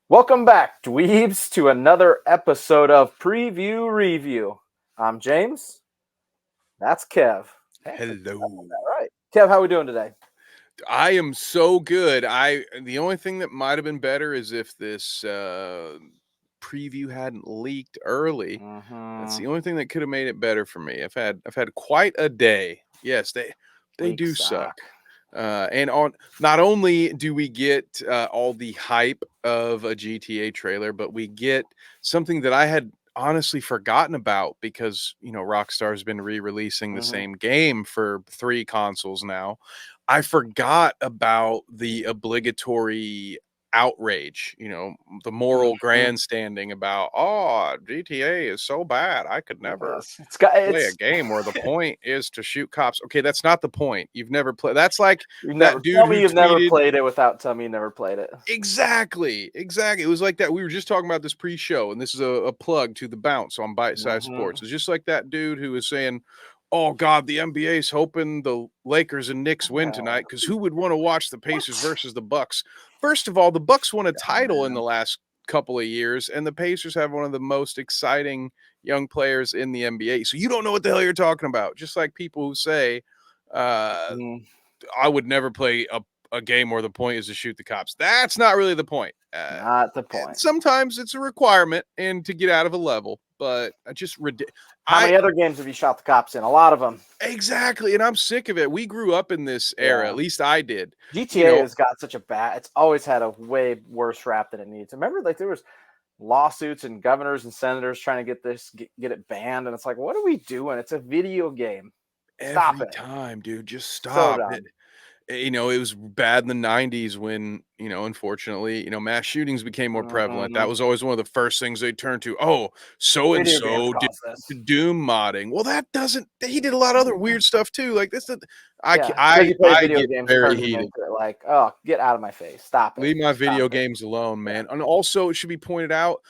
Welcome back, dweebs, to another episode of Preview Review. I'm James. That's Kev. Hello. All right. Kev, how we doing today? I am so good. The only thing that might have been better is if this preview hadn't leaked early. That's the only thing that could have made it better for me. I've had quite a day. Yes, they do suck. And not only do we get all the hype of a GTA trailer, but we get something that I had honestly forgotten about because, Rockstar's been re-releasing the same game for 3 consoles now. I forgot about the obligatory outrage, the moral grandstanding about, GTA is so bad. I could never play a game where the point is to shoot cops. Okay, that's not the point. You've never played. That's like that dude tell me who you've never tweeted. played it without telling me you never played it. Exactly. It was like that. We were just talking about this pre-show, and this is a plug to the Bounce on Bite Size Sports. It's just like that dude who was saying, "Oh God, the NBA's hoping the Lakers and Knicks win tonight because who would want to watch the Pacers versus the Bucks?" First of all, the Bucks won a title in the last couple of years, and the Pacers have one of the most exciting young players in the NBA. So you don't know what the hell you're talking about. Just like people who say, "I would never play a game where the point is to shoot the cops." That's not really the point. Not the point. Sometimes it's a requirement and to get out of a level, but How many other games have you shot the cops in? A lot of them. Exactly, and I'm sick of it. We grew up in this era. At least I did. GTA has got such a bad. It's always had a way worse rap than it needs. Remember, there was lawsuits and governors and senators trying to get it banned, and it's like, what are we doing? It's a video game. Stop every it. time, dude. Just stop So it. It was bad in the 90s when, unfortunately, mass shootings became more prevalent. That was always one of the first things they turned to. Oh, so-and-so did Doom modding. Well, he did a lot of other weird stuff too. Like this, I get very heated. Like, oh, get out of my face. Stop it. Leave my video games alone, man. And also, it should be pointed out,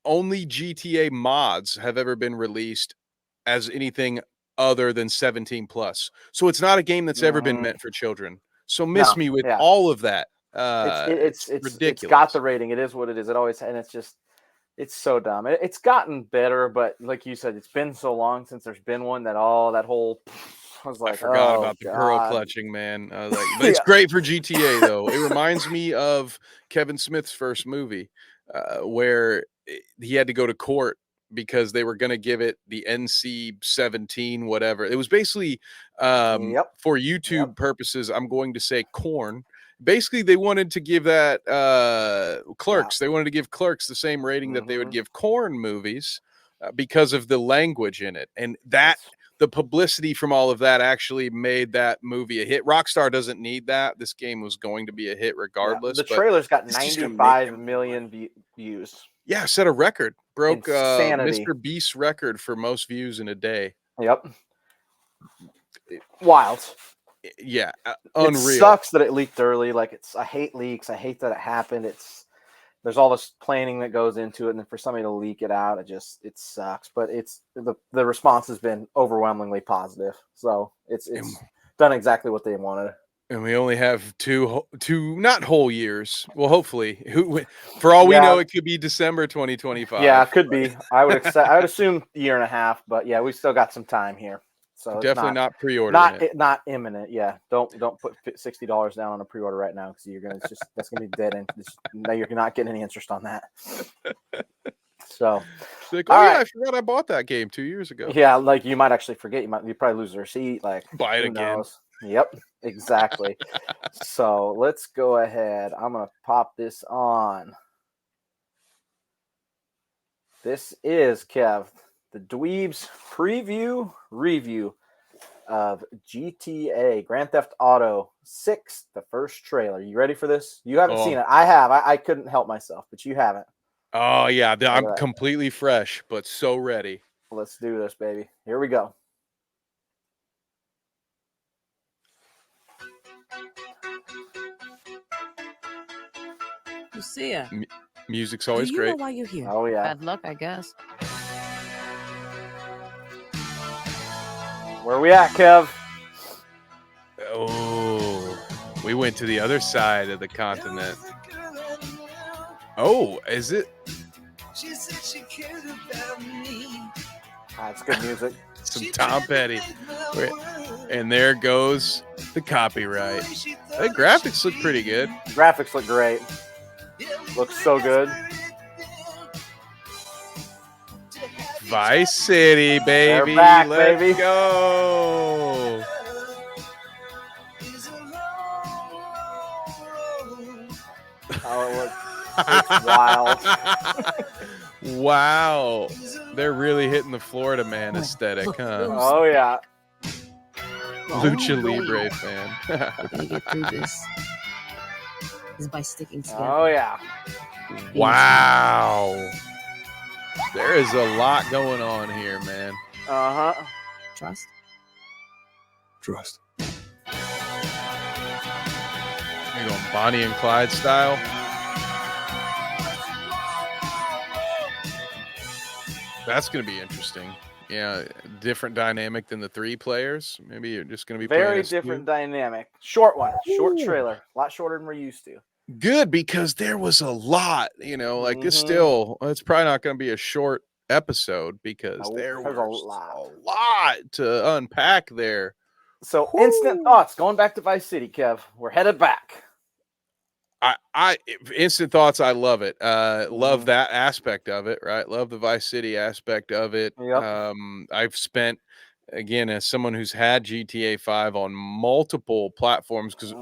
only GTA mods have ever been released as anything other than 17 plus. So it's not a game that's ever been meant for children. So miss me with all of that. It's ridiculous. It's got the rating. It is what it is. It always, and it's so dumb. It's gotten better, but like you said, it's been so long since there's been one that that whole. I was like, I forgot about the pearl clutching, man. I was like, but it's great for GTA though. It reminds me of Kevin Smith's first movie, where he had to go to court because they were going to give it the NC-17 whatever. It was basically for YouTube purposes, I'm going to say corn. Basically, they wanted to give that Clerks. They wanted to give Clerks the same rating that they would give corn movies because of the language in it. And the publicity from all of that actually made that movie a hit. Rockstar doesn't need that. This game was going to be a hit regardless. The trailer's got 95 million views. Yeah, set a record. Broke Mr. Beast's record for most views in a day. Yep. Wild. Yeah, unreal. It sucks that it leaked early. I hate leaks. I hate that it happened. There's all this planning that goes into it, and then for somebody to leak it out, it sucks. But the response has been overwhelmingly positive. So it's done exactly what they wanted. And we only have two not whole years. Well, hopefully, for all we know, it could be December 2025. Yeah, it could be. I would assume a year and a half, but yeah, we still got some time here. So definitely not pre-ordering not imminent. Yeah, don't put $60 down on a pre-order right now because that's gonna be dead end. Now you're not getting any interest on that. So, like, I forgot I bought that game 2 years ago. Yeah, like you might actually forget. You probably lose the receipt. Like buy it again. Knows? Yep, exactly. So let's go ahead. I'm gonna pop this on. This is Kev, the Dweebs preview review of GTA Grand Theft Auto 6, the first trailer. You ready for this? You haven't seen it. I have. I couldn't help myself, but you haven't. Oh yeah, I'm completely fresh, but so ready. Let's do this, baby. Here we go. Lucia. Music's always great. great. Know why you're here? Oh yeah. Bad luck, I guess. Where are we at, Kev? We went to the other side of the continent. Oh, is it? It's good music. Some Tom Petty. And there goes the copyright. The graphics look pretty good. Graphics look great. Looks so good. Vice City, baby. They're back, Let's baby. go. Oh, it's wild. Wow. They're really hitting the Florida man aesthetic, huh? Oh, yeah. Lucha Libre fan. We're gonna get through this is by sticking together. Oh, yeah. Wow. There is a lot going on here, man. Uh-huh. Trust. Trust. You're going Bonnie and Clyde style. That's going to be interesting. Yeah, different dynamic than the 3 players. Maybe you're just going to be very different dynamic. Short one, short trailer, a lot shorter than we're used to. Good, because there was a lot, like this still, it's probably not going to be a short episode because there was a lot to unpack there. So instant thoughts, going back to Vice City, Kev. We're headed back. I instant thoughts. I love it. Love that aspect of it. Right. Love the Vice City aspect of it. Yep. I've spent, again, as someone who's had GTA 5 on multiple platforms, because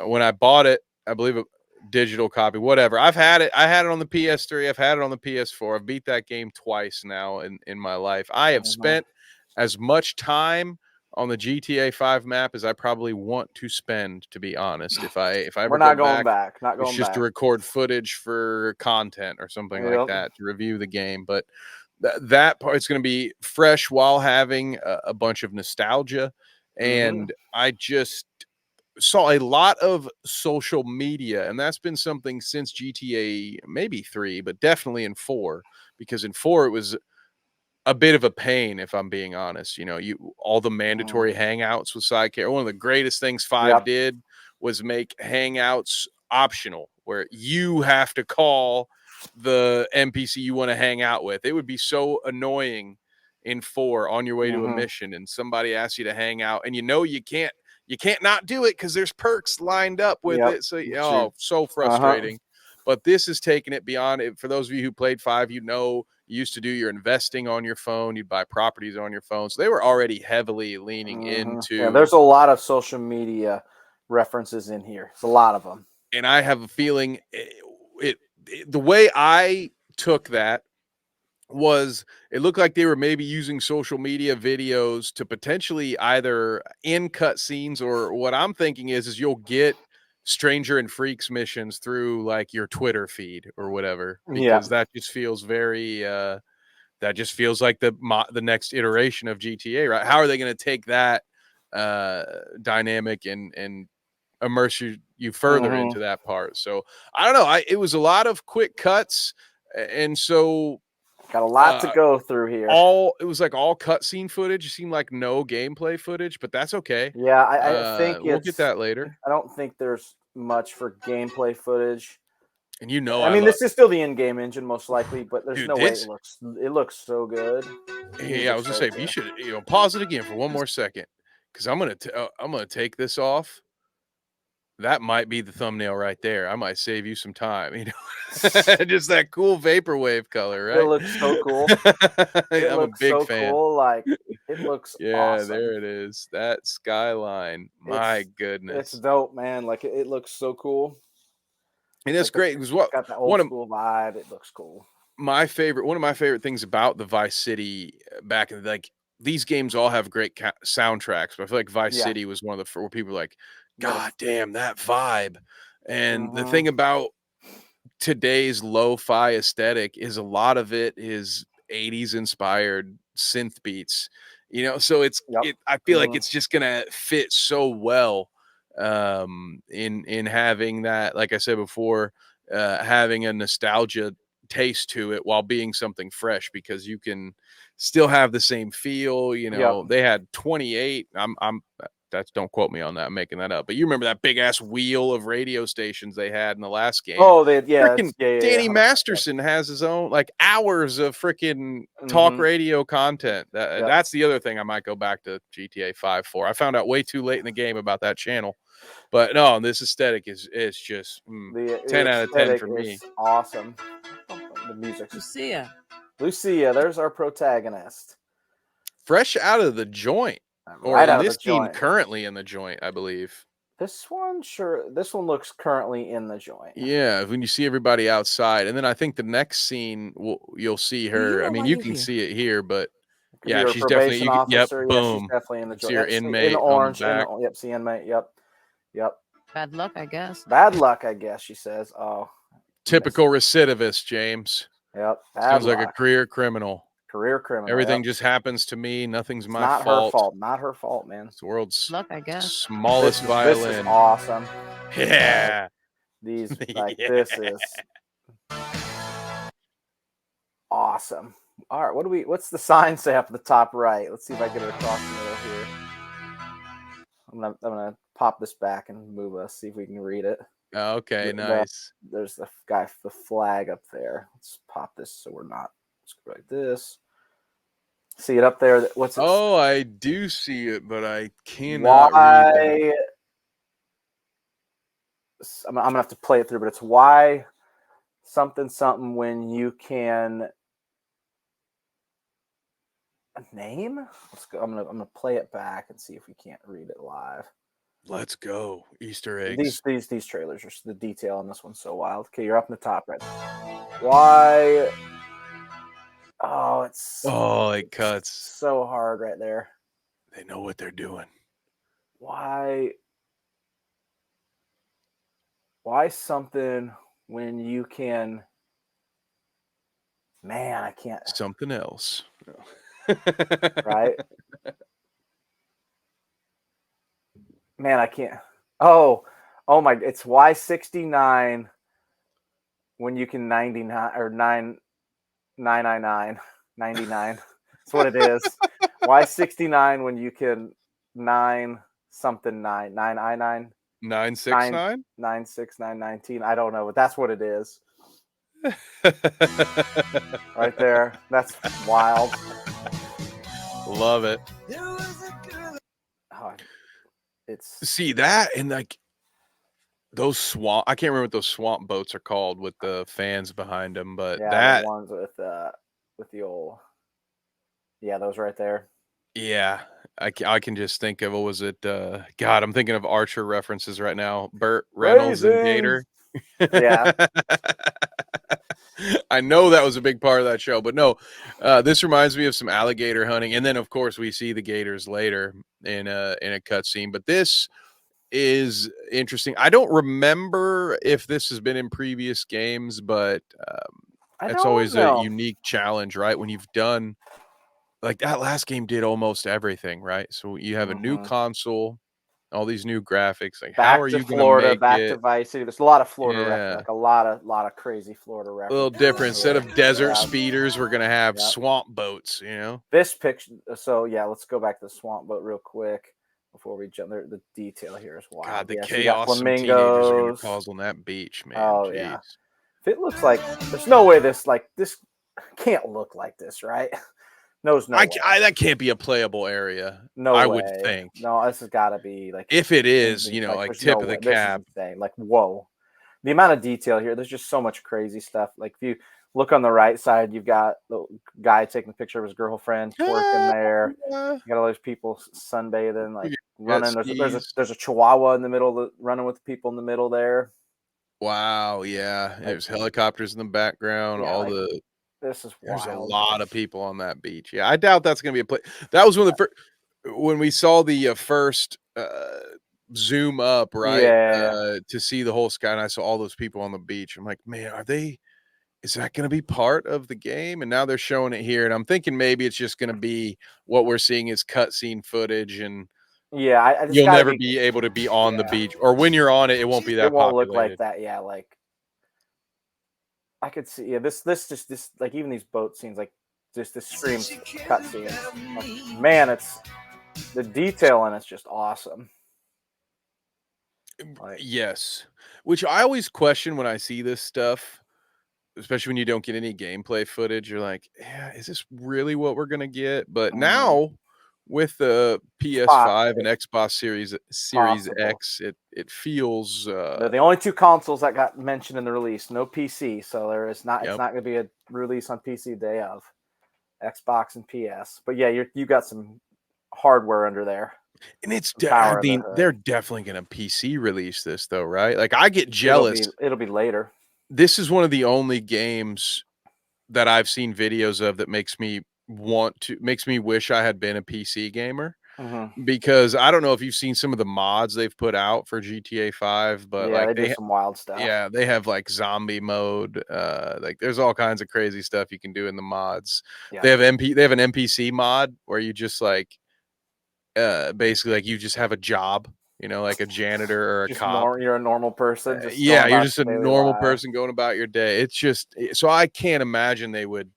when I bought it, I believe a digital copy, whatever. I've had it. I had it on the PS3. I've had it on the PS4. I've beat that game twice now in my life. I have spent as much time on the GTA 5 map as I probably want to spend, to be honest. If I ever we're not going back, not going it's just back. to record footage for content or something like that, to review the game. But that part is going to be fresh while having a bunch of nostalgia. And I just saw a lot of social media, and that's been something since GTA maybe 3, but definitely in 4, because in 4 it was a bit of a pain, if I'm being honest. All the mandatory hangouts with sidekick. One of the greatest things 5 did was make hangouts optional, where you have to call the NPC you want to hang out with. It would be so annoying in 4 on your way to a mission, and somebody asks you to hang out, and you can't not do it because there's perks lined up with it. So so frustrating. But this is taking it beyond it. For those of you who played 5, you used to do your investing on your phone. You'd buy properties on your phone. So they were already heavily leaning into. Yeah, there's a lot of social media references in here. It's a lot of them. And I have a feeling the way I took that was it looked like they were maybe using social media videos to potentially either in cut scenes, or what I'm thinking is you'll get Stranger and Freaks missions through like your Twitter feed or whatever, because that just feels very that just feels like the next iteration of GTA, right? How are they going to take that dynamic and immerse you further into that part? So I don't know. It was a lot of quick cuts, and so got a lot to go through here. It was like all cutscene footage. It seemed like no gameplay footage, but that's okay. Yeah, I think we'll get that later. I don't think there's much for gameplay footage. And I mean, this is still the in-game engine most likely, but there's no way it looks so good. Yeah, I was gonna say you should pause it again for one more second, because I'm gonna take this off. That might be the thumbnail right there. I might save you some time. Just that cool vaporwave color, right? It looks so cool. I'm a big fan. Cool. Like, it looks awesome. There it is. That skyline. My goodness, it's dope, man. Like, it looks so cool. And that's great. Because got the old school vibe. It looks cool. One of my favorite things about the Vice City back in these games all have great soundtracks, but I feel like Vice City was one of the where people were like, God damn, that vibe. And the thing about today's lo-fi aesthetic is a lot of it is 80s inspired synth beats, so I feel like it's just gonna fit so well in having that, like I said before, having a nostalgia taste to it while being something fresh, because you can still have the same feel. They had 28. don't quote me on that. I'm making that up. But you remember that big ass wheel of radio stations they had in the last game? Oh, Freaking Danny 100%. Masterson has his own like hours of freaking talk radio content. That's the other thing I might go back to GTA 5 for. I found out way too late in the game about that channel. But no, this aesthetic is just 10 out of 10 for me. Awesome. The music. Lucia, there's our protagonist. Fresh out of the joint. Right or out in of this the scene, joint. currently in the joint, I believe. This one looks currently in the joint. Yeah, when you see everybody outside. And then I think the next scene, you'll see her. I mean, you can see it here, but yeah, she's definitely, yep, boom. Yeah, she's definitely in the joint. See her inmate in the orange. on the back. Yep, see inmate. Yep. Bad luck, I guess. Bad luck, I guess, she says. Oh. Typical recidivist, James. Yep. Sounds like a career criminal. Everything Yep. just happens to me. Nothing's my not fault. Her fault. Not her fault, man. It's the world's luck, I guess. smallest violin. This is awesome. Yeah. This is awesome. All right, what's the sign say up at the top right? Let's see if I get it across the middle here. I'm gonna pop this back and move us, see if we can read it. Okay, nice. There's the flag up there. Let's pop this so we're not. Let's go like this. See it up there? What's it? Oh, I do see it, but I cannot read it. I'm gonna have to play it through, but it's why something when you can name. Let's go. I'm gonna play it back and see if we can't read it live. Let's go. Easter eggs. These trailers are the detail on this one's so wild. Okay, you're up in the top right. Why? Oh, it cuts so hard right there. They know what they're doing. Why something when you can? Man, I can't. Something else. Right? Man, I can't. Oh my! It's Y69 when you can 99 or 999. That's what it is. Y69 when you can 969. 969? 96919. I don't know, but that's what it is. Right there. That's wild. Love it. See that, and like those swamp. I can't remember what those swamp boats are called with the fans behind them, but the ones with the old. Yeah, those right there. Yeah, I can just think of, what was it? God, I'm thinking of Archer references right now. Burt Reynolds and Gator. Yeah. I know that was a big part of that show, but no, this reminds me of some alligator hunting. And then of course we see the gators later in a cutscene, but this is interesting. I don't remember if this has been in previous games, but it's always a unique challenge, right? When you've done, like, that last game did almost everything, right? So you have a new console, all these new graphics. Like, how are you going to make back it? to Vice City? There's a lot of Florida, like a lot of crazy Florida references. A little different. Instead of desert speeders, we're going to have swamp boats. You know, this picture. So yeah, let's go back to the swamp boat real quick before we jump there. The detail here is wild. God, the chaos some teenagers are going to cause on that beach, man. Oh jeez. Yeah. If it looks like, there's no way this can't look like this, right? No way. That can't be a playable area. No I way. would think. No, this has got to be like. If it is, like tip of the cap. Like, whoa, the amount of detail here. There's just so much crazy stuff. Like, if you look on the right side, you've got the guy taking a picture of his girlfriend twerking there. You got all those people sunbathing, like running. There's a chihuahua in the middle, running with the people in the middle there. Wow. Yeah. There's helicopters in the background. Yeah, this is wild. There's a lot of people on that beach. Yeah, I doubt that's going to be a play. That was one of the first, when we saw the first zoom up, right? Yeah. To see the whole sky, and I saw all those people on the beach. I'm like, man, is that going to be part of the game? And now they're showing it here, and I'm thinking maybe it's just going to be what we're seeing is cutscene footage, and you'll never be able to be on the beach, or when you're on it, it won't be that. It won't look like that. Yeah, like. I could see, this like even these boat scenes, like just this stream cutscene. Man, it's The detail in it's just awesome. Like, Yes, which I always question when I see this stuff, especially when you don't get any gameplay footage. You're like, yeah, is this really what we're gonna get? But now with the PS5 and Xbox Series possible. X, it feels They're the only two consoles that got mentioned in the release. No PC, so there is not. It's Yep. not going to be a release on PC day of Xbox and PS. But yeah, you got some hardware under there. And it's Power I of the mean, hood. they're definitely gonna PC release this though, right? Like I get jealous. It'll be later. This is one of the only games that I've seen videos of that makes me wish I had been a PC gamer. Because I don't know if you've seen some of the mods they've put out for GTA 5, but Yeah, like they do some wild stuff. yeah, they have like zombie mode. Like there's all kinds of crazy stuff you can do in the mods. Yeah. They have an NPC mod where you just like basically like you just have a job, you know, like a janitor or a cop. You're a normal person. Just Yeah, you're just a normal person going about your day. It's just so I can't imagine they would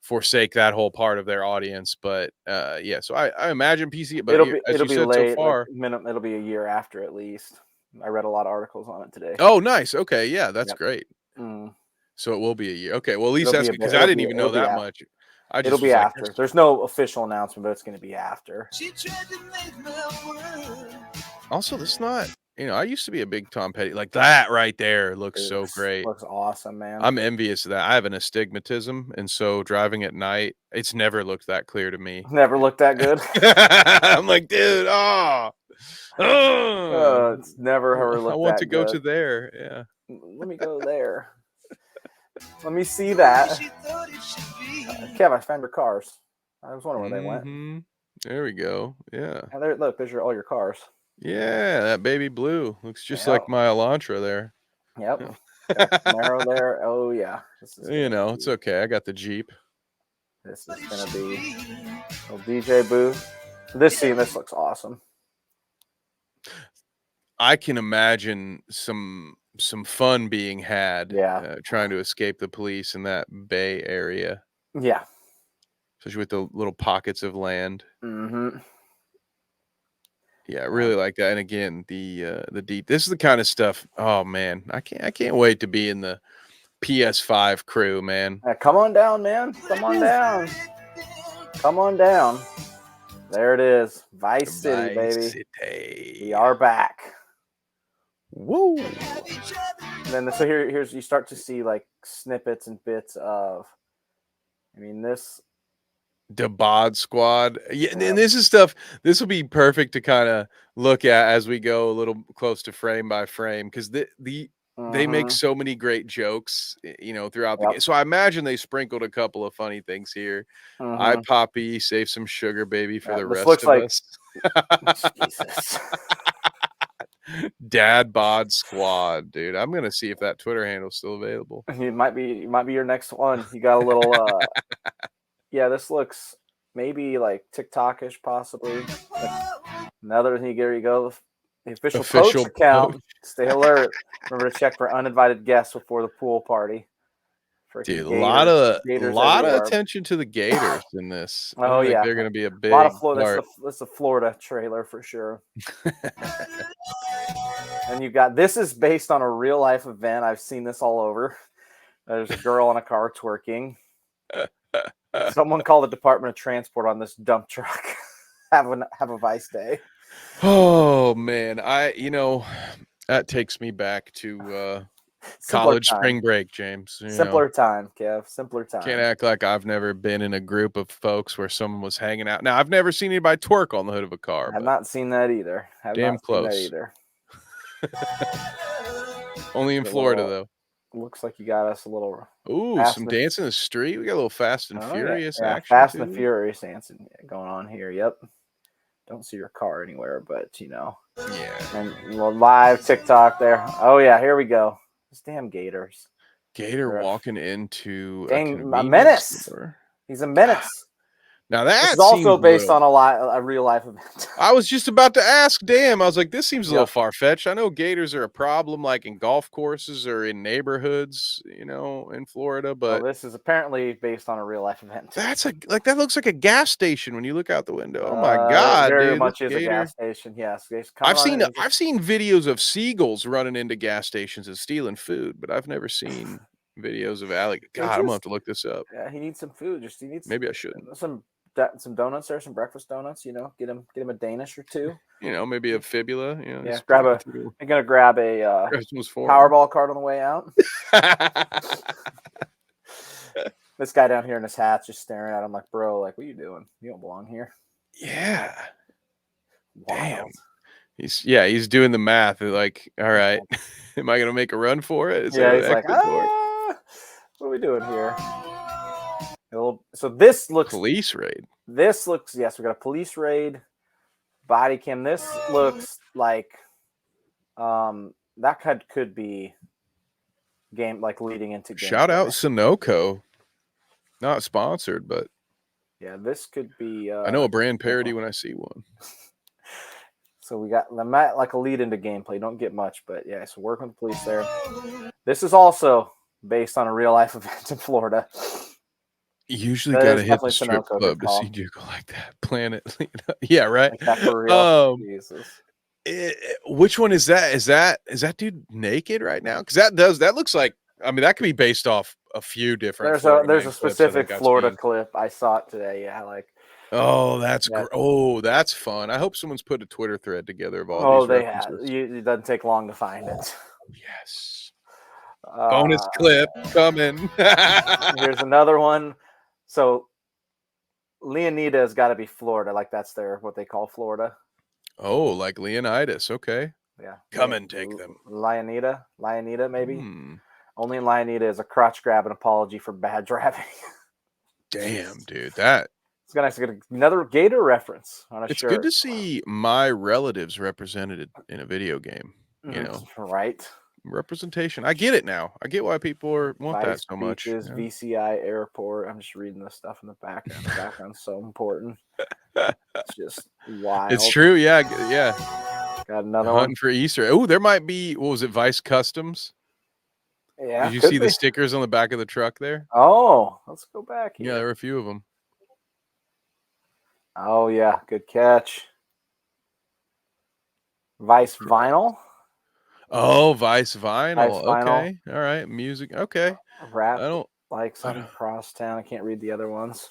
forsake that whole part of their audience. But yeah, so I imagine PC, but as you be said so late. far, Like, it'll be a year after at least. I read a lot of articles on it today. Oh, nice. Okay, yeah, that's great. Mm. So it will be a year. Okay, well at least It'll that's be a because bit- I it'll didn't be- even it'll know be that after. much. I It'll just be was like, after. There's no official announcement, but it's going to be after. also, this is not. You know, I used to be a big Tom Petty. Like that right there looks so great. Looks awesome, man. I'm envious of that. I have an astigmatism, and so driving at night, it's never looked that clear to me. Never looked that good. I'm like, dude, It's never ever looked I want that to go good. to there. Yeah. Let me go there. Let me see that. Kev, I found your cars. I was wondering where they went. There we go. Yeah. And there, look, there's all your cars. Yeah, that baby blue looks just like my Elantra there. Yep. Camaro there. Oh yeah. You know, it's okay. I got the Jeep. This is gonna be a DJ booth. This looks awesome. I can imagine some fun being had. Trying to escape the police in that Bay area. Yeah. Especially with the little pockets of land. Mm-hmm. Yeah, I really like that. And again, the deep. This is the kind of stuff. Oh man, I can't wait to be in the PS5 crew, man. Come on down, man. Come on down. Come on down. There it is, Vice City, baby. We are back. Woo! And then so here's you start to see like snippets and bits of. I mean this. The bod squad. Yeah, and this is stuff. This will be perfect to kind of look at as we go a little close to frame by frame because they make so many great jokes, you know, throughout the game. So I imagine they sprinkled a couple of funny things here. I Poppy, save some sugar, baby, for the rest of us. Jesus. Dad bod squad, dude. I'm gonna see if that Twitter handle's still available. It might be your next one. You got a little. Yeah, this looks maybe like TikTok-ish, possibly. Another thing, here you go. The official coach account. Stay alert. Remember to check for uninvited guests before the pool party. Dude, a lot of attention to the Gators in this. Oh yeah, they're going to be a big. That's a Florida trailer for sure. And you got this is based on a real life event. I've seen this all over. There's a girl in a car twerking. Someone called the Department of Transport on this dump truck. Have a Vice day. Oh man, that takes me back to college spring break, James. Simpler time, Kev. Simpler time. Can't act like I've never been in a group of folks where someone was hanging out. Now I've never seen anybody twerk on the hood of a car. I've not seen that either. Damn close. Only in Florida though. Looks like you got us a little. Ooh, some dance in the street. We got a little Fast and Furious action. Fast and Furious dancing going on here. Yep. Don't see your car anywhere, but Yeah. And live TikTok there. Oh yeah, here we go. These damn Gators. Gator walking into a menace. Store. He's a menace. Now This that is also seems based on a real life event. I was just about to ask. Damn, I was like, this seems a little Yep. far fetched. I know gators are a problem, like in golf courses or in neighborhoods, in Florida. Well, But this is apparently based on a real life event. that's that looks like a gas station when you look out the window. Oh my god, Very dude! This much is a gator. gas station. Yes, they come I've running. seen videos of seagulls running into gas stations and stealing food, but I've never seen videos of alligators. God, I'm gonna have to look this up. Yeah, he needs some food. He needs Maybe I shouldn't. some donuts there, some breakfast donuts. Get him a Danish or two. Maybe a fibula. Yeah, he's flying through. I'm gonna grab a Christmas Powerball card on the way out. This guy down here in his hat's just staring at him like, bro, like, what are you doing? You don't belong here. Yeah. Wild. Damn. He's doing the math. Like, all right, am I gonna make a run for it? He's like, what are we doing here? So this looks police raid. This looks, yes, we got a police raid, body cam. This looks like that could be game, like leading into game. Shout out Sunoco. Not sponsored, but yeah, this could be. I know a brand parody when I see one. So we got like a lead into gameplay. Don't get much, but yeah, so working with the police there. This is also based on a real life event in Florida. You usually got to hit the strip club to see Jiggle like that. Planet. Yeah, right. Like that for real. Jesus. Which one is that? Is that dude naked right now? Because that looks like, I mean, that could be based off a few different. There's a specific Florida clip. I saw it today. Yeah, like. Oh, that's that's fun. I hope someone's put a Twitter thread together of all these references. It doesn't take long to find it. Yes. Bonus clip coming. Here's another one. So Leonida has got to be Florida, like that's what they call Florida. Oh, like Leonidas. Okay. Yeah. Come and take them. Leonida maybe. Only in Leonida is a crotch grab and apology for bad driving. Damn, dude, that. It's gonna get another Gator reference on a shirt. It's good to see my relatives represented in a video game. Right? Representation. I get it now. I get why people want that so much. VCI Airport. I'm just reading this stuff in the background. The background's so important. It's just wild. It's true. Yeah. Got another hunting for Easter. Oh, there might be. What was it? Vice Customs. Yeah. Did you see the stickers on the back of the truck there? Oh, let's go back here. Yeah, there were a few of them. Oh yeah, good catch. Vice Vinyl. Oh, Vice Vinyl. Okay. All right. Music. Okay. Rap. I don't like something across town. I can't read the other ones.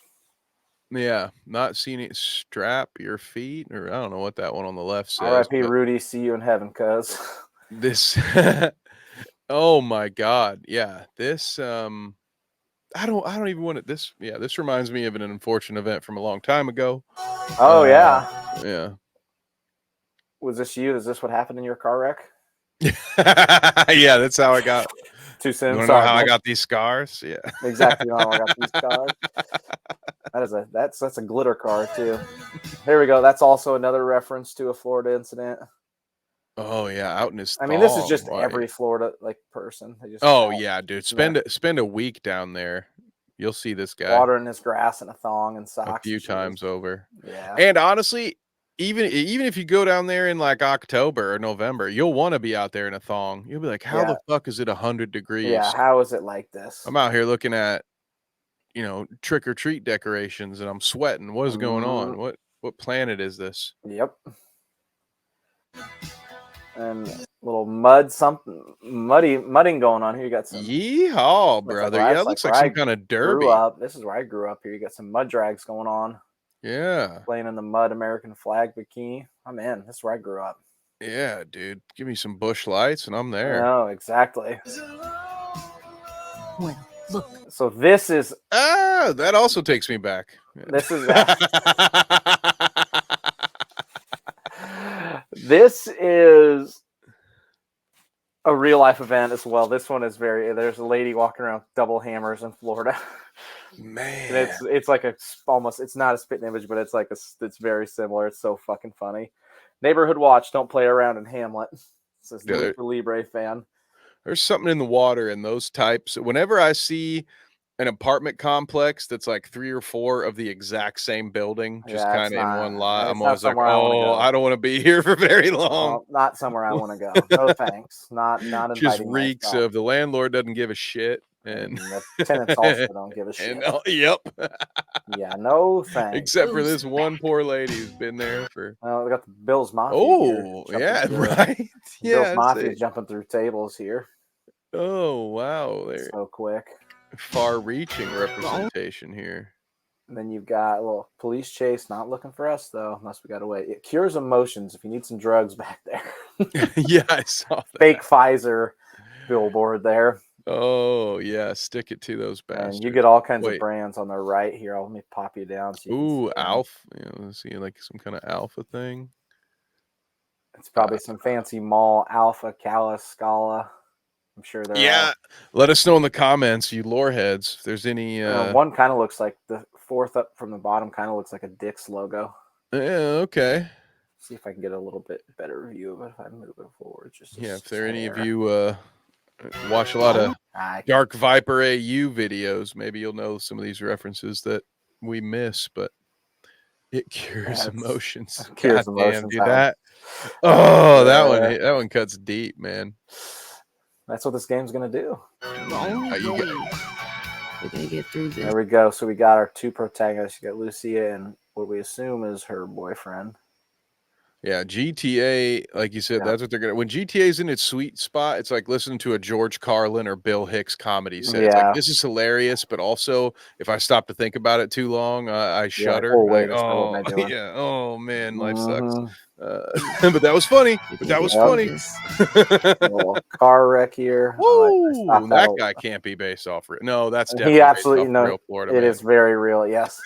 Yeah. Not seen it. Strap your feet. Or I don't know what that one on the left says. R.I.P. Rudy. See you in heaven, cuz. This. Oh my God. Yeah. This. I don't even want it. This reminds me of an unfortunate event from a long time ago. Oh yeah. Yeah. Was this you? Is this what happened in your car wreck? Yeah, that's how I got. Too soon. You want to know how I got these scars? Yeah. Exactly how I got these scars. That's a glitter car too. Here we go. That's also another reference to a Florida incident. Oh yeah, out in his. I mean, this is just every Florida person. Yeah, dude. Spend a week down there. You'll see this guy watering his grass in a thong and socks a few times over. Yeah. And honestly, even if you go down there in like October or November, you'll want to be out there in a thong. You'll be like, how the fuck is it 100 degrees? Yeah. How is it like this? I'm out here looking at, trick or treat decorations, and I'm sweating. What is going on? What planet is this? Yep. And little mudding going on here. You got some yeehaw, brother. Yeah, it looks like some kind of derby. This is where I grew up here. You got some mud drags going on. Yeah. Playing in the mud American flag bikini. I'm in. This is where I grew up. Yeah, dude. Give me some bush lights and I'm there. Oh, exactly. Well, look. So this is that also takes me back. This is This is a real life event as well. This one is there's a lady walking around with double hammers in Florida. Man. And it's like it's not a spitting image, but it's like it's very similar. It's so fucking funny. Neighborhood watch, don't play around in Hamlet. This is for Libre fan. There's something in the water in those types. Whenever I see an apartment complex that's like 3 or 4 of the exact same building, just Yeah, kind of in one lot, I'm it's not always like, somewhere I want to oh, go. I don't want to be here for very long. Not somewhere I want to go. No thanks. Not Just inviting reeks myself. of the landlord doesn't give a shit, And and the tenants also don't give a shit. yep. Yeah, no thanks. Except for this one poor lady who's been there for. Well, we got the Bills Mafia here. Oh, yeah, right. Bills Yeah, Mafia jumping through tables here oh, wow. They're so quick. far-reaching representation here. And then you've got a little police chase. Not looking for us though, unless we got away. It cures emotions. If you need some drugs back there. Yeah, I saw that. Fake Pfizer billboard there. Oh, yeah, stick it to those bastards. And you get all kinds of brands on the right here. Let me pop you down. So ooh, Alf. Let's see, like some kind of alpha thing. It's probably some fancy mall Alpha, Cala, Scala. I'm sure they're yeah. Let us know in the comments, you lore heads, if there's any. One kind of looks like the fourth up from the bottom. Kind of looks like a Dick's logo. Yeah, okay. See if I can get a little bit better view of it if I move it forward. Just if there are any of you watch a lot of Dark Viper AU videos, maybe you'll know some of these references that we miss, but it cures emotions. Cures God emotions. Damn, dude, that one cuts deep, man. That's what this game's gonna do. We're gonna get through this. There we go. So we got our two protagonists. You got Lucia and what we assume is her boyfriend. Yeah, GTA, like you said, that's what they're gonna. When GTA's in its sweet spot, it's like listening to a George Carlin or Bill Hicks comedy set. It's like, this is hilarious, but also if I stop to think about it too long, I shudder. Wait, oh yeah, oh man, life sucks. But that was funny. Little car wreck here. Woo! That guy can't be based off real. No, that's definitely real Florida. It is very real. Yes.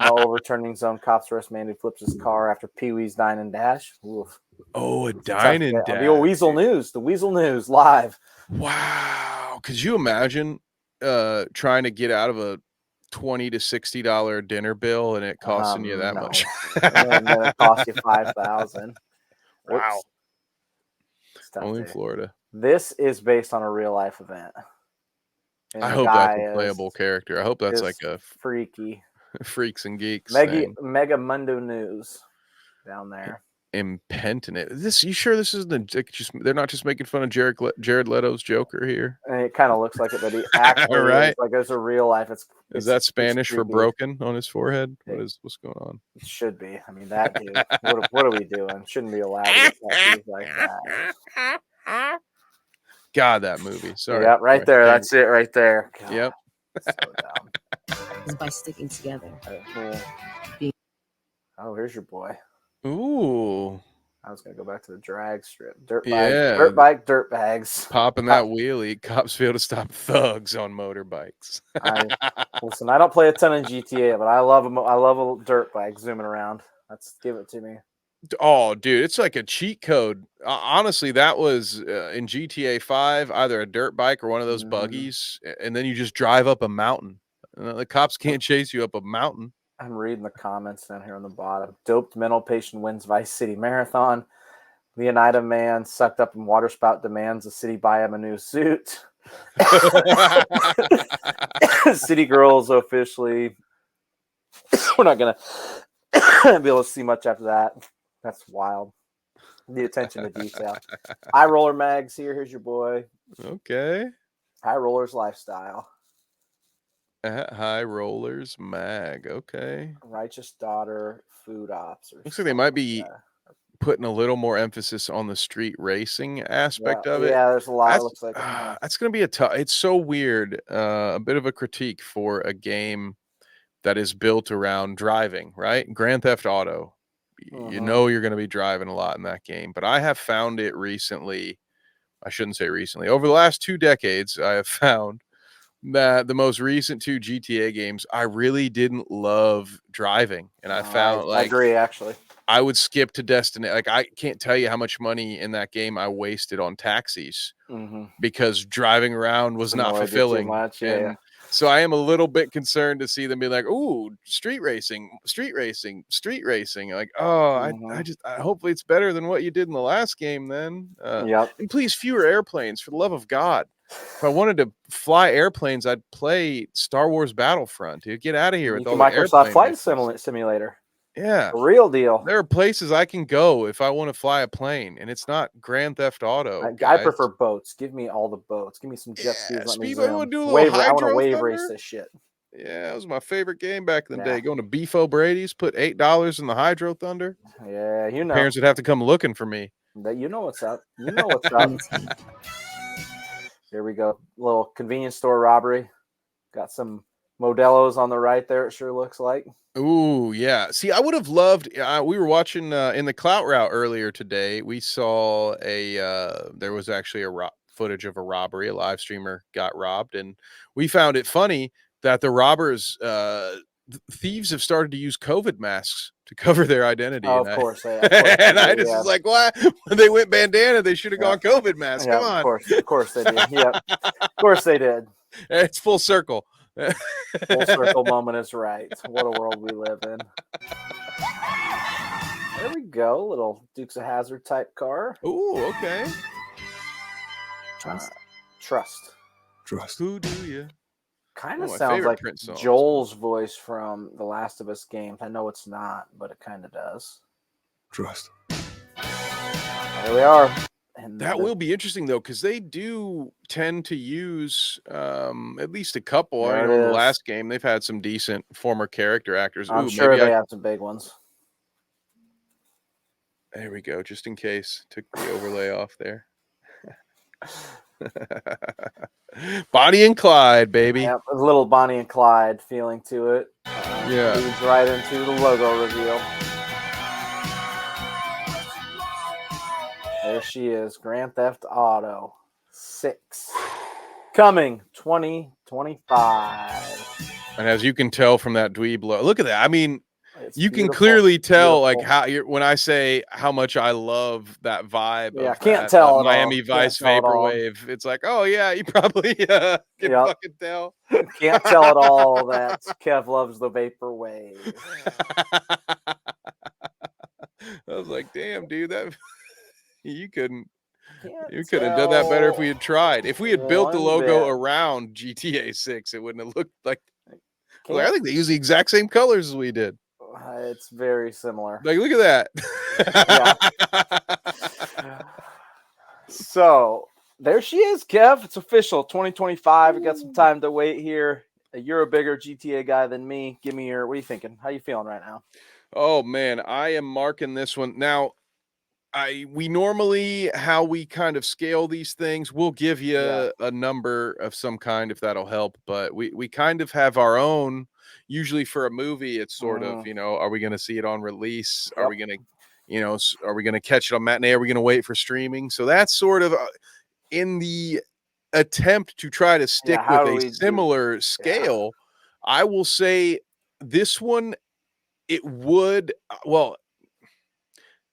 No overturning zone. Cops arrest man who flips his car after Pee Wee's Dine and Dash. Oof. Oh, a Dine and Dash. The Weasel News. The Weasel News live. Wow. Could you imagine trying to get out of a $20 to $60 dinner bill and it costing you that much? And then it costs you $5,000. Wow. Only in Florida. This is based on a real life event. And I hope that's a playable character. I hope that's like a freaky Freaks and Geeks Mega Mundo News down there. Impenitent. You sure this isn't they're not just making fun of Jared Leto's Joker here? And it kind of looks like it, but he actually is, like there's a real life. Is that Spanish for broken on his forehead? What's going on? It should be. I mean, that dude. What are we doing? Shouldn't be allowed to get tattoos like that. God, that movie. Sorry. Yeah, right there. That's it right there. God, yep. So dumb. Is by sticking together. Oh, here's your boy. Ooh. I was gonna go back to the drag strip. Dirt bags. Popping that wheelie. Cops fail to stop thugs on motorbikes. Listen, I don't play a ton of GTA, but I love them. I love a dirt bike zooming around. Give it to me. Oh, dude, it's like a cheat code. Honestly, that was in GTA 5, either a dirt bike or one of those buggies, and then you just drive up a mountain. The cops can't chase you up a mountain. I'm reading the comments down here on the bottom. Doped mental patient wins Vice City Marathon. Leonida man sucked up in waterspout demands the city buy him a new suit. City girls officially. We're not going to be able to see much after that. That's wild. The attention to detail. High Roller Mags here. Here's your boy. Okay. High Rollers Lifestyle. High Rollers Mag. Okay. Righteous Daughter Food Ops. Looks like they might be putting a little more emphasis on the street racing aspect of it. Yeah, there's a lot. Looks like that's going to be it's so weird. A bit of a critique for a game that is built around driving, right? Grand Theft Auto. You know you're going to be driving a lot in that game, but I have found it recently. I shouldn't say recently. Over the last 2 decades, I have found that the most recent 2 GTA games, I really didn't love driving, and I found I agree. Actually, I would skip to destination. Like, I can't tell you how much money in that game I wasted on taxis because driving around was not fulfilling. So I am a little bit concerned to see them be like, "Ooh, street racing." Like, I hopefully it's better than what you did in the last game. Then, and please fewer airplanes for the love of God. If I wanted to fly airplanes, I'd play Star Wars Battlefront. Dude, get out of here You with can all the Microsoft airplane Flight missions. Simulator. Yeah, The real deal. there are places I can go if I want to fly a plane, and it's not Grand Theft Auto, I guys. prefer boats. Give me all the boats. Give me some jet skis. Yeah, Let me Speedboat, you zoom. want to do a little Wave. I want to Hydro wave Thunder? race this shit. Yeah, that was my favorite game back in the Yeah. day. Going to Beef O'Brady's, put $8 in the Hydro Thunder. Yeah, you know. Parents would have to come looking for me. You know what's up. You know what's up. Here we go. Little convenience store robbery. Got some Modelo's on the right there. It sure looks like. Ooh, yeah. See, I would have loved. We were watching in the Clout Route earlier today. We saw there was actually footage of a robbery. A live streamer got robbed, and we found it funny that the robbers, thieves, have started to use COVID masks to cover their identity. Oh, and of course they. and I just was like, "What? When they went bandana, they should have gone COVID mask. Yeah, Come on." of course they did. Yeah, of course they did. It's full circle. Full circle moment is right. What a world we live in. There we go. Little Dukes of Hazzard type car. Ooh, okay. Trust. Who do you? Kind of my sounds favorite like Prince songs. Joel's voice from The Last of Us games. I know it's not, but it kind of does. Trust. There we are. And That will be interesting though, because they do tend to use at least a couple. There In it the is. last game, they've had some decent former character actors. I'm Ooh, sure maybe they have some big ones. There we go. Just in case, took the overlay off there. Bonnie and Clyde, baby. Yeah, a little Bonnie and Clyde feeling to it. Yeah. Leads right into the logo reveal. There she is, Grand Theft Auto 6. Coming 2025. And as you can tell from that dweeb look, look at that. I mean, It's you can beautiful. clearly tell, Beautiful. like how when I say how much I love that vibe. Yeah, of can't that, tell at Miami all. Vice Can't tell at all. Vaporwave. It's like, oh yeah, you probably can fucking tell. Can't tell at all that Kev loves the vaporwave. I was like, damn, dude, that you couldn't. Can't You could have done that better if we had tried. If we had built the one logo bit. around GTA 6, it wouldn't have looked like. Can't- I think they use the exact same colors as we did. It's very similar. Like, look at that. So there she is, Kev. It's official. 2025. We got some time to wait here. You're a bigger GTA guy than me. Give me your. What are you thinking? How you feeling right now? Oh man, I am marking this one now. We normally, how we kind of scale these things, we'll give you a number of some kind if that'll help, but we kind of have our own. Usually for a movie, it's sort of, are we going to see it on release? Are we going to, are we going to catch it on matinee? Are we going to wait for streaming? So that's sort of in the attempt to try to stick with a similar scale. I will say this one, it would,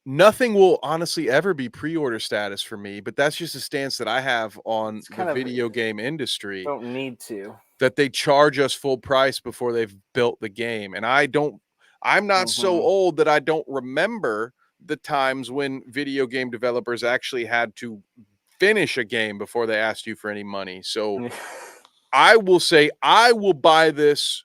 nothing will honestly ever be pre-order status for me, but that's just a stance that I have on the video game industry. Don't need to. That they charge us full price before they've built the game. And I'm not so old that I don't remember the times when video game developers actually had to finish a game before they asked you for any money. So I will say I will buy this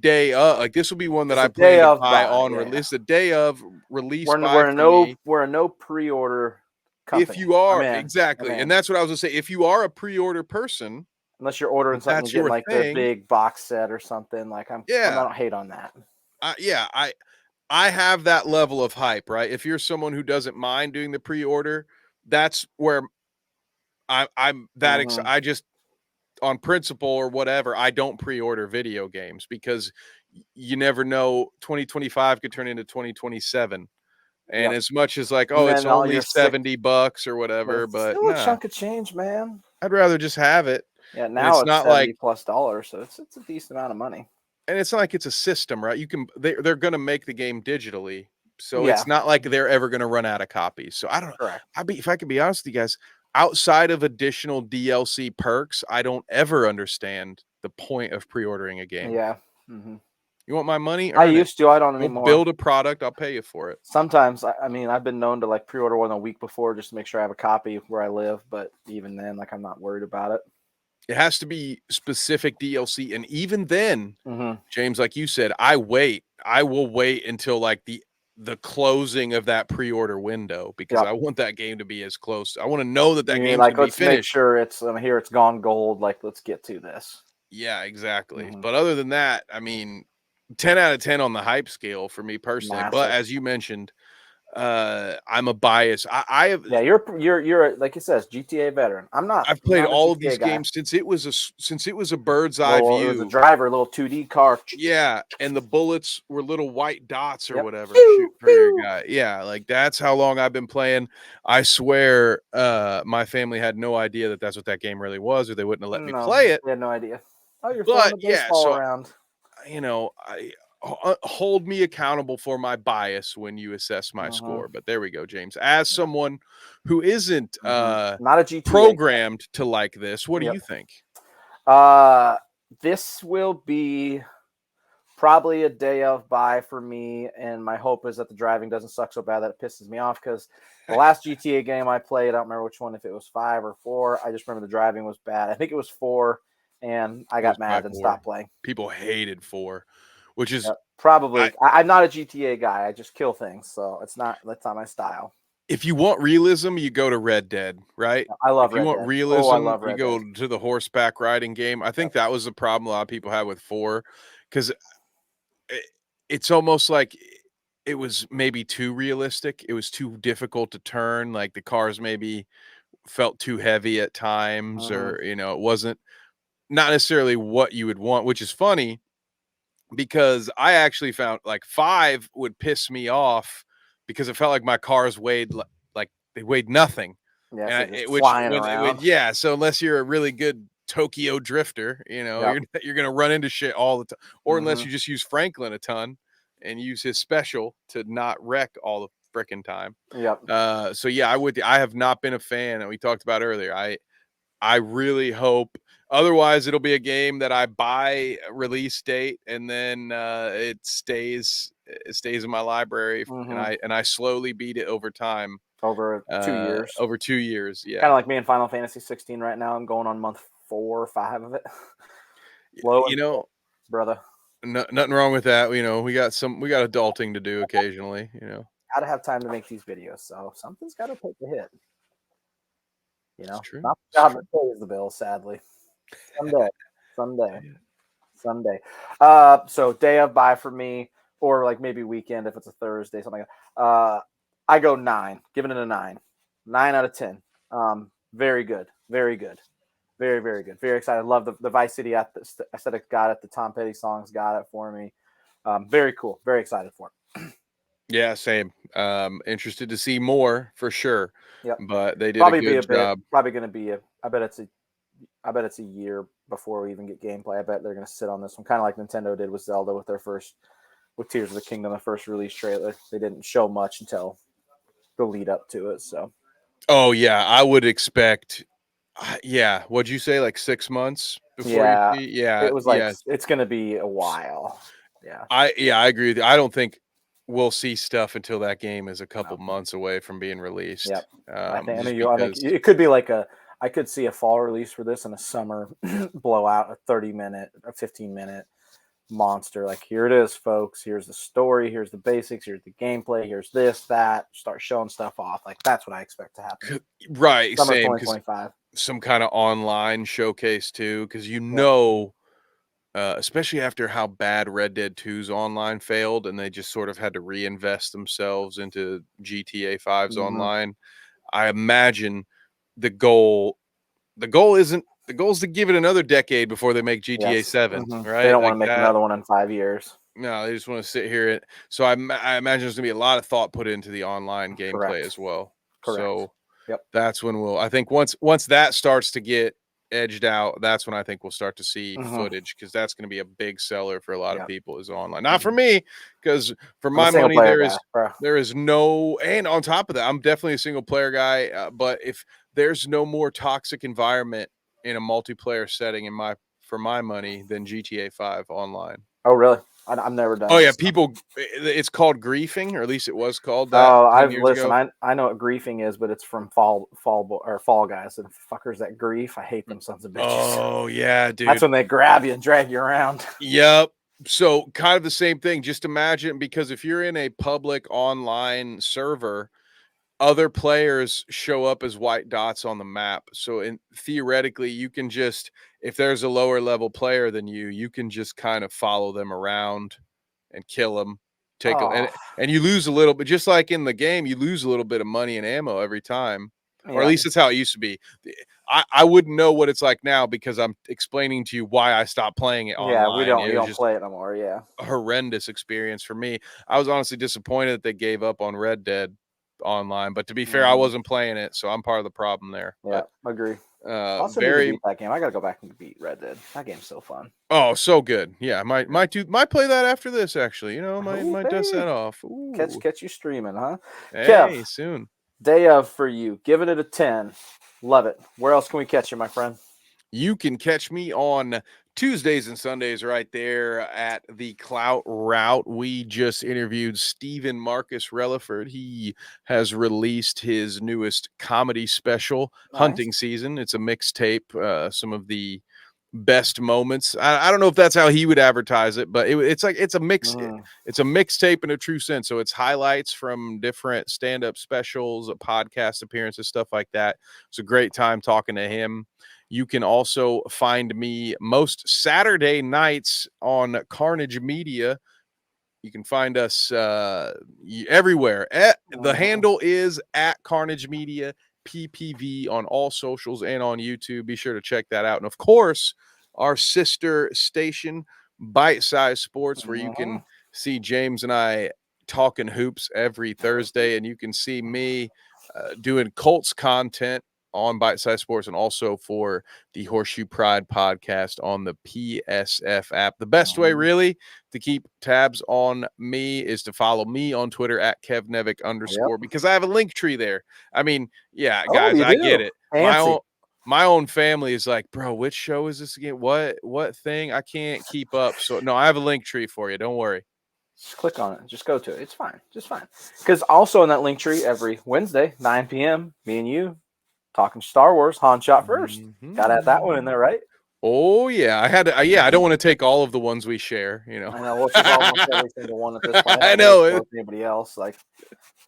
day of, like this will be one that I plan to buy on release. The day of release. We're a no pre-order company. If you are exactly, and that's what I was gonna say. If you are a pre-order person, unless you're ordering something, you get like the big box set or something. Like I don't hate on that. I have that level of hype, right? If you're someone who doesn't mind doing the pre-order, that's where I'm that excited. I just, on principle or whatever, I don't pre-order video games because you never know. 2025 could turn into 2027. And as much as like, oh, it's only $70 or whatever, but still a chunk of change, man. I'd rather just have it. Yeah, now it's not $70 like plus, so it's a decent amount of monon. And it's not like it's a system, right? They're going to make the game digitally, so it's not like they're ever going to run out of copies. So I don't know. If I could be honest with you guys, outside of additional DLC perks, I don't ever understand the point of pre-ordering a game. Yeah. You want my money? I used to. I don't anymore. Build a product. I'll pay you for it. Sometimes, I mean, I've been known to like pre-order one a week before just to make sure I have a copy where I live. But even then, like, I'm not worried about it. It has to be specific DLC, and even then, James, like you said, I will wait until like the closing of that pre-order window because I want that game to be as close. I want to know that You mean game's like, gonna be let's make finished. sure it's here. It's gone gold. Like, let's get to this. Yeah, exactly. But other than that, I mean, 10 out of 10 on the hype scale for me personally. Massive. But as you mentioned, I'm a bias. I have. Yeah, you're like you says, GTA veteran. I'm not. I've played not a all of GTA these guy. games since it was a bird's eye view. It was a driver, little 2D car. Yeah, and the bullets were little white dots or whatever Pew, shoot for your guy. Yeah, like that's how long I've been playing. I swear, my family had no idea that that's what that game really was, or they wouldn't have let me play it. They had no idea. Oh, you're throwing But the yeah, baseball so around. hold me accountable for my bias when you assess my score. But there we go, James. As someone who isn't not a GTA programmed to like this, what do you think? This will be probably a day of buy for me, and my hope is that the driving doesn't suck so bad that it pisses me off, because the last GTA game I played, I don't remember which one, if it was 5 or 4. I just remember the driving was bad. I think it was 4, and I got mad and stopped playing. People hated 4, which is probably. I'm not a GTA guy. I just kill things, so that's not my style. If you want realism, you go to Red Dead, right? I love Red Dead. If you want realism, you go to the horseback riding game. I think that was the problem a lot of people had with 4, because it's almost like it was maybe too realistic. It was too difficult to turn. Like the cars maybe felt too heavy at times, or it wasn't not necessarily what you would want, which is funny because I actually found like 5 would piss me off because it felt like my cars weighed like they weighed nothing. Yeah, and so flying around. Yeah, so unless you're a really good Tokyo drifter, you're gonna run into shit all the time, or unless you just use Franklin a ton and use his special to not wreck all the frickin' time. So yeah, I have not been a fan, and we talked about earlier. I really hope. Otherwise, it'll be a game that I buy release date, and then it stays in my library, and I slowly beat it over time. Over 2 years. Over 2 years, yeah. Kind of like me in Final Fantasy 16 right now. I'm going on month 4 or 5 of it. Brother. Nothing wrong with that. We got adulting to do occasionally. Gotta have time to make these videos, so something's got to take the hit. It's true. Not the job that pays the bill, sadly. Someday. So day of buy for me, or like maybe weekend if it's a Thursday, something like that. I go 9, giving it a 9 out of 10. Very good, very good, very, very good. Very excited. Love the Vice City aesthetic. Got it. The Tom Petty songs got it for me. Very cool. Very excited for it. Yeah, same. Interested to see more for sure. Yep. But they did a good job. Probably going to be I bet it's a year before we even get gameplay. I bet they're going to sit on this one, kind of like Nintendo did with Zelda with Tears of the Kingdom, the first release trailer. They didn't show much until the lead up to it. So. Oh yeah, I would expect. Yeah, what'd you say? Like 6 months before you see? Yeah, it was like it's going to be a while. Yeah. I agree with you. I don't think we'll see stuff until that game is a couple months away from being released. Yep. I think it could be like I could see a fall release for this and a summer blowout, a 30-minute, a 15-minute monster. Like, here it is, folks. Here's the story. Here's the basics. Here's the gameplay. Here's this, that. Start showing stuff off. Like, that's what I expect to happen. Right. Summer Same. 2025. Some kind of online showcase too, because especially after how bad Red Dead 2's online failed, and they just sort of had to reinvest themselves into GTA 5's online. I imagine the goal is to give it another decade before they make GTA 7, right? They don't want to make another one in 5 years. No, they just want to sit here. So I imagine there's gonna be a lot of thought put into the online gameplay as well. Correct. So yep. That's when I think once that starts to get edged out, that's when I think we'll start to see footage, because that's going to be a big seller for a lot of people is online. Not for me, because for my money there is no. And on top of that, I'm definitely a single player guy. But if there's no more toxic environment in a multiplayer setting for my money than GTA 5 online. Oh, really? I've never done. Oh that yeah, stuff. people. It's called griefing, or at least it was called that. Oh, 10 I've years listened. ago. I know what griefing is, but it's from Fall Guys and fuckers that grief. I hate them sons of bitches. Oh yeah, dude. That's when they grab you and drag you around. Yep. So kind of the same thing. Just imagine, because if you're in a public online server, other players show up as white dots on the map. So theoretically, you can just, if there's a lower level player than you can just kind of follow them around and kill them. Oh, And you lose a little bit, just like in the game, you lose a little bit of money and ammo every time. Or at yeah. least that's how it used to be. I wouldn't know what it's like now because I'm explaining to you why I stopped playing it Yeah, online. you It was don't just play it no more. Yeah. a horrendous experience for me. I was honestly disappointed that they gave up on Red Dead online, but to be fair, I wasn't playing it, so I'm part of the problem there. Yeah, agree. But Also need to beat that game. I gotta go back and beat Red Dead. That game's so fun. oh, so good. Yeah, might play that after this actually. You know, might dust that off. Ooh. Catch you streaming, huh? Hey, Kev, soon. day of for you. Giving it a 10. Love it. Where else can we catch you, my friend? You can catch me on Tuesdays and Sundays right there at the Clout Route. We just interviewed Stephen Marcus Relaford. He has released his newest comedy special, Nice. Hunting Season. It's a mixtape, some of the best moments. I don't know if that's how he would advertise it, but it's a mix. It's a mixtape in a true sense. So it's highlights from different stand-up specials, podcast appearances, stuff like that. It's a great time talking to him. You can also find me most Saturday nights on Carnage Media. You can find us everywhere. The handle is at Carnage Media PPV on all socials and on YouTube. Be sure to check that out. And of course, our sister station, Bite Size Sports, where you can see James and I talking hoops every Thursday, and you can see me doing Colts content on Bite Size Sports and also for the Horseshoe Pride podcast on the PSF app. The best way, really, to keep tabs on me is to follow me on Twitter at KevNevic _ because I have a link tree there. I mean, yeah, guys, I get it. My own family is like, bro, which show is this again? What thing? I can't keep up. So no, I have a link tree for you. Don't worry. Just click on it. Just go to it. It's fine. Just fine. Because also in that link tree every Wednesday, 9 p.m., me and you talking Star Wars, Han shot first. Got to have that one in there, right? Oh yeah, I had to. I don't want to take all of the ones we share. You know, I know. Which is almost every single one at this point. I know. Anybody else? Like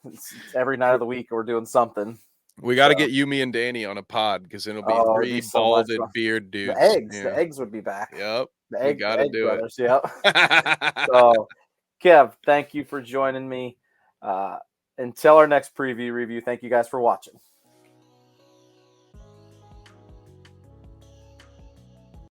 it's every night of the week we're doing something. We got to get you, me, and Danny on a pod because then it'll be three balded beard dudes. The eggs would be back. Yep. The egg brothers. It. Yep. So, Kev, thank you for joining me. Until our next preview review, thank you guys for watching.